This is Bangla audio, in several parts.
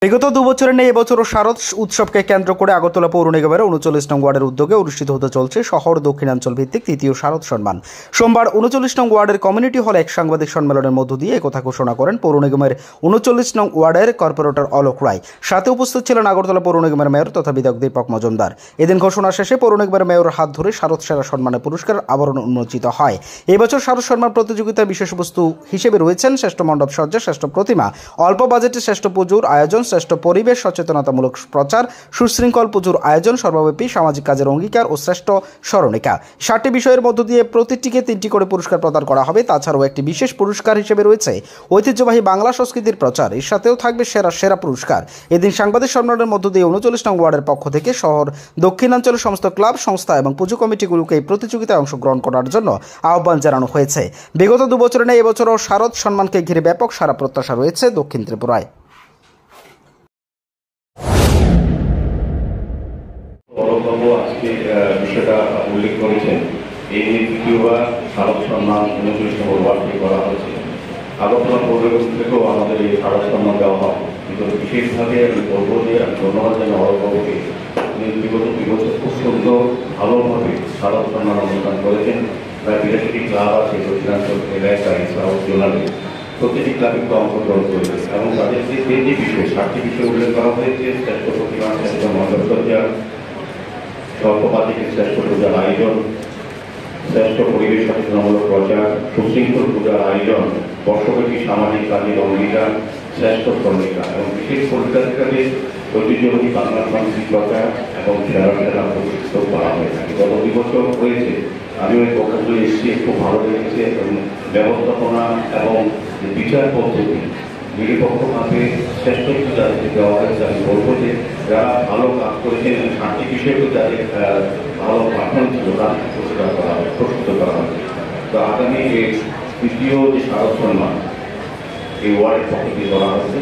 বিগত 2 বছরে নেই এবছরও শারদ উৎসবকে কেন্দ্র করে আগরতলা পৌর নিগমের 39 নং ওয়ার্ডের উদ্যোগে অনুষ্ঠিত হতে চলছে শহর দক্ষিণাঞ্চল ভিত্তিক তৃতীয় শারদ সম্মান। সোমবার 39 নং ওয়ার্ডের কমিউনিটি হলে এক সাংবাদিক সম্মেলনের মধ্য দিয়ে একথা ঘোষণা করেন পৌর নিগমের 39 নং ওয়ার্ডের কর্পোরেটর অলোক রায়। সাথে উপস্থিত ছিলেন আগরতলা পৌর নিগমের মেয়র তথা বিধায়ক দীপক মজুমদার। এদিন ঘোষণা শেষে পৌর নিগমের মেয়রের হাত ধরে শারদ সেরা সম্মানের পুরস্কার আবরণ উন্মোচিত হয়। এবছর শারদ সম্মান প্রতিযোগিতায় বিষয়বস্তু হিসেবে রয়েছেন শ্রেষ্ঠ মণ্ডপ সজ্জা, শ্রেষ্ঠ প্রতিমা, অল্প বাজেটে শ্রেষ্ঠ পুজোর আয়োজন, শ্রেষ্ঠ পরিবেশ সচেতনতামূলক প্রচার, সুশৃঙ্খল পুজোর আয়োজন, সর্বব্যাপী সামাজিক কাজের অঙ্গীকার ও শ্রেষ্ঠ স্মরণিকা। 7টি বিষয়ের মধ্য দিয়ে প্রতিটিকে 3টি করে পুরস্কার প্রদান করা হবে। তাছাড়াও একটি বিশেষ পুরস্কার হিসেবে রয়েছে ঐতিহ্যবাহী বাংলা সংস্কৃতির প্রচার। এর সাথেও থাকবে সেরা পুরস্কার। এদিন সাংবাদিক সম্মেলনের মধ্য দিয়ে 39 নং ওয়ার্ডের পক্ষ থেকে শহর দক্ষিণাঞ্চলের সমস্ত ক্লাব, সংস্থা এবং পুজো কমিটিগুলোকে এই প্রতিযোগিতায় অংশগ্রহণ করার জন্য আহ্বান জানানো হয়েছে। বিগত 2 বছরে নেই এবছরও শারদ সম্মানকে ঘিরে ব্যাপক সারা প্রত্যাশা রয়েছে দক্ষিণ ত্রিপুরায়। অলোকবাবু আজকে বিষয়টা উল্লেখ করেছেন। এই নিয়ে তৃতীয়বার শারদ সম্মান 39 নম্বর ওয়ার্ডে করা হয়েছে। আগরতলা পৌর নিগম থেকেও আমাদের এই শারদ সম্মান দেওয়া হয়। কিন্তু বিশেষভাবে আমি বলব যে আমি ধন্যবাদ জানাই অলোকবাবুকে। উনি বিগত 2 বছর খুব সুন্দর ভালোভাবে শারদ সম্মান অনুষ্ঠান করেছেন। প্রায় 82টি ক্লাব আছে দক্ষিণাঞ্চল এলাকায়, সাউথ জোনালে প্রতিটি ক্লাবে অংশগ্রহণ করেছে এবং তাদের যে 3টি বিষয় 7টি বিষয় উল্লেখ করা হয়েছে। শ্রেষ্ঠ প্রতিমা, শ্রেষ্ঠ মণ্ডপ সজ্জা, স্বল্পপাতিকে শ্রেষ্ঠ পূজার আয়োজন, শ্রেষ্ঠ পরিবেশ সচেতনমূলক প্রচার, সুশৃঙ্খল পূজার আয়োজন, বর্ষব্যাপী সামাজিক কাজের অঙ্গীকার, শ্রেষ্ঠ স্মরণিকা এবং বিশেষ পুরস্কার হিসাবে ঐতিহ্যবাহী বাংলা সংস্কৃতি প্রচার এবং সেরা প্রতিষ্ঠিত করা হয়ে থাকে। গত 2 বছর হয়েছে আমি ওই পক্ষগুলি এসেছি, খুব ভালো লেগেছে এবং ব্যবস্থাপনা এবং বিচার পদ্ধতি নিরপেক্ষভাবে শ্রেষ্ঠত্ব যাদেরকে দেওয়া হয়েছে। আমি বলবো যে যারা ভালো কাজ করেছেন এবং 7টি বিষয়কে যাদের ভালো পাঠানো ছিল তাদের প্রস্তুত করা হয়েছে। তো আগামী এই তৃতীয় যে শারদ সম্মান এই ওয়ার্ডের পক্ষ দিয়ে করা হয়েছে,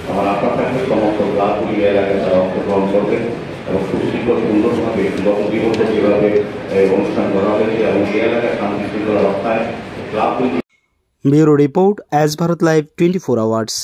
আমার আশা থাকবে সমস্ত ক্লাবগুলি এলাকায় তারা অংশগ্রহণ করবেন এবং সুশৃঙ্খল সুন্দরভাবে গত 2 বছর যেভাবে অনুষ্ঠান করা হয়েছে এবং এই এলাকায় শান্তি শৃঙ্খলা রক্ষায় ক্লাবগুলি। Bureau report, S Bharat live 24 hours.